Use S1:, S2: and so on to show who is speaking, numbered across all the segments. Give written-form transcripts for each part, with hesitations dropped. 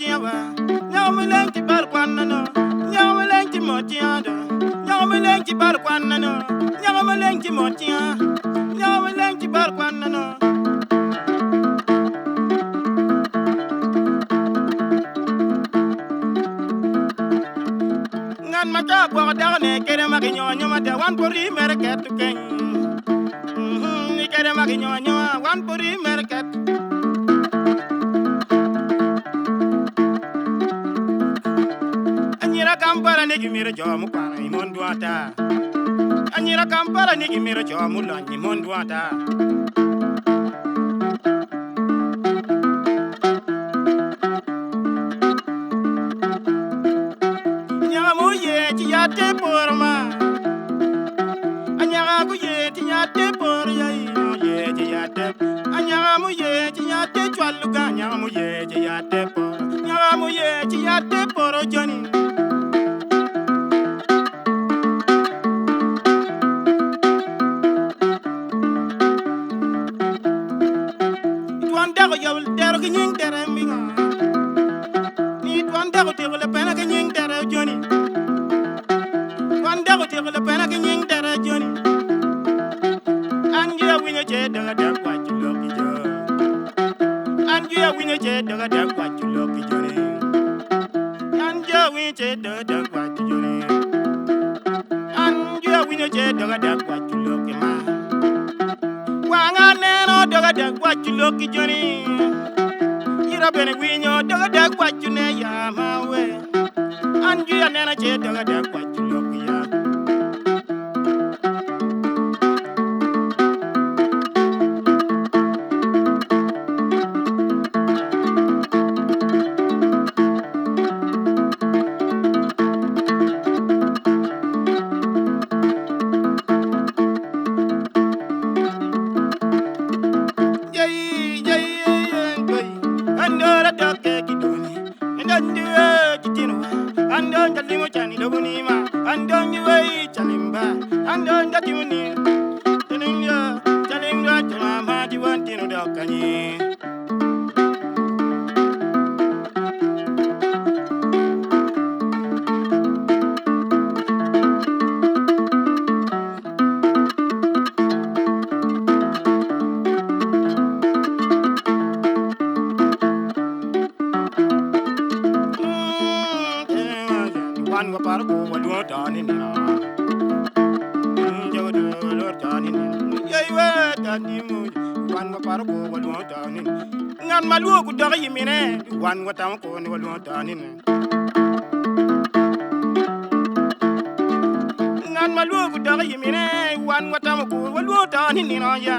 S1: motiaba. Nyamalenki barquanano. Nyamalenki motiada. Nyamalenki barquanano. Nyamalenki motia. Nyamalenki barquanano. Ngan mata kwa dagne kere maginyo nyoma da wan pori merket ken. Ni kere maginyo nyoma wan pori merket. Anyira kampara ne gimira jomu kwana imondwata. Anyira kampara ne gimira jomu lanyi mondwata. Te porma anyara ku ye ti ya te por ya ye ti ya te anyara mu ye ti ya te chwalu ga anyara mu ye ti ya te por anyara mu ye ti ya te por joni tuan da ko yawul der ko nyin der mi ga ni tuan da ko te ko le pena ko nyin der joni Wanda ko te ko le pena ko nyin der joni Angia winya che daga da kwa chulo ki jo Angia winya che daga da kwa chulo ki joni Angia winya che daga da kwa joni Angia winya che daga da kwa chulo ki ma Wanga neno daga da kwa chulo ki joni Ira bene winya daga da kwa chune ya ma we Angia nena che daga da kwa chulo ki ya Ngan maluo ku dog yimine wan watam ko ni walu tanin Ngan maluo ku dog yimine wan watam ko walu tanin ni no ya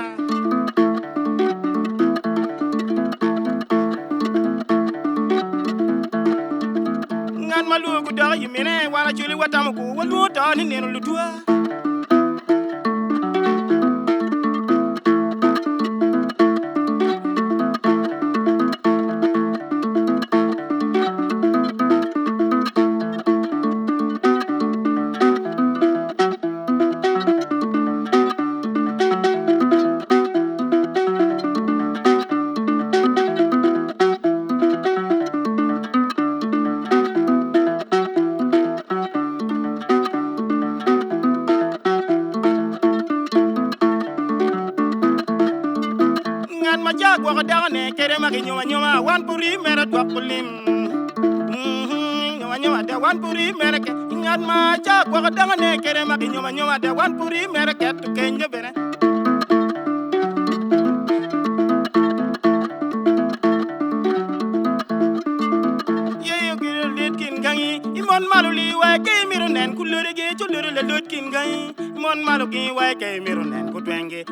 S1: Ngan maluo ku dog yimine wan chuli watam ko walu tanin ni no lutua Kwa dagne kere magi nyoma wan puri mera dwa kulim nyoma da wan puri mera ke ngat ma cha kwa dagne kere magi nyoma da wan puri mera ke to kenye bere ye yo gire letkin gangi imon maluli wa ke miro nen kulure ge chulure le letkin gangi imon malugi wa ke miro nen kutwenge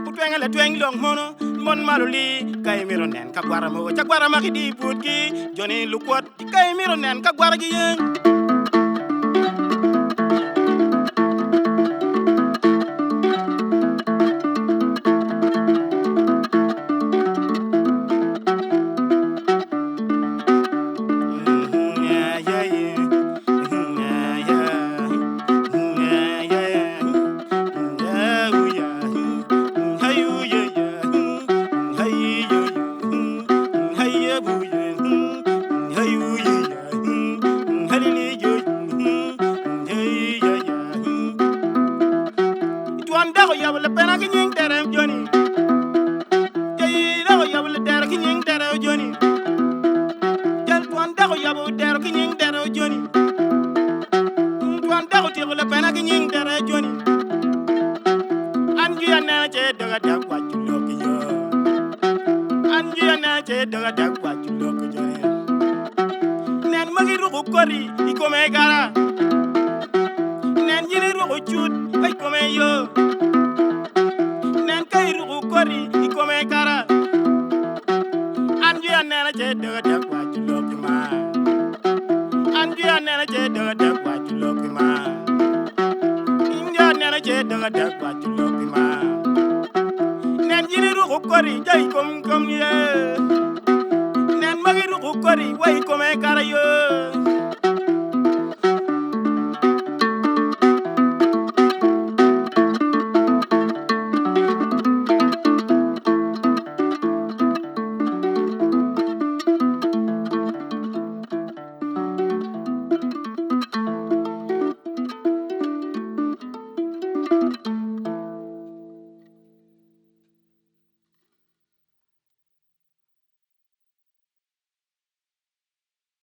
S1: le tweng long mono mon maluli kay miro nen ka gwara mo cha gwara ma di putki joni lukwat kay miro nen ka gwara gi yen Hey, halili yo tuan dago ya wala pena ki nying tere joni jey dago ya wala tere ki nying tere joni jel tuan dago ya wala tere ki nying tere joni tuan dago ti wala pena ki nying tere joni anju ya na che daga da kwa chulo ki yo anju ya na che daga da kwa chulo ki joni nen magi rugo kori ikome gara nen yiri rugo chut ay kome yo nen kay rugo kori ikome gara anju ya na che daga da kwa chulo ki ma anju ya na che daga da kwa chulo ki ma inja na che daga da kwa chulo ki ma nen yiri rugo kori jay kom ye nen magi rugo kori way kome gara yo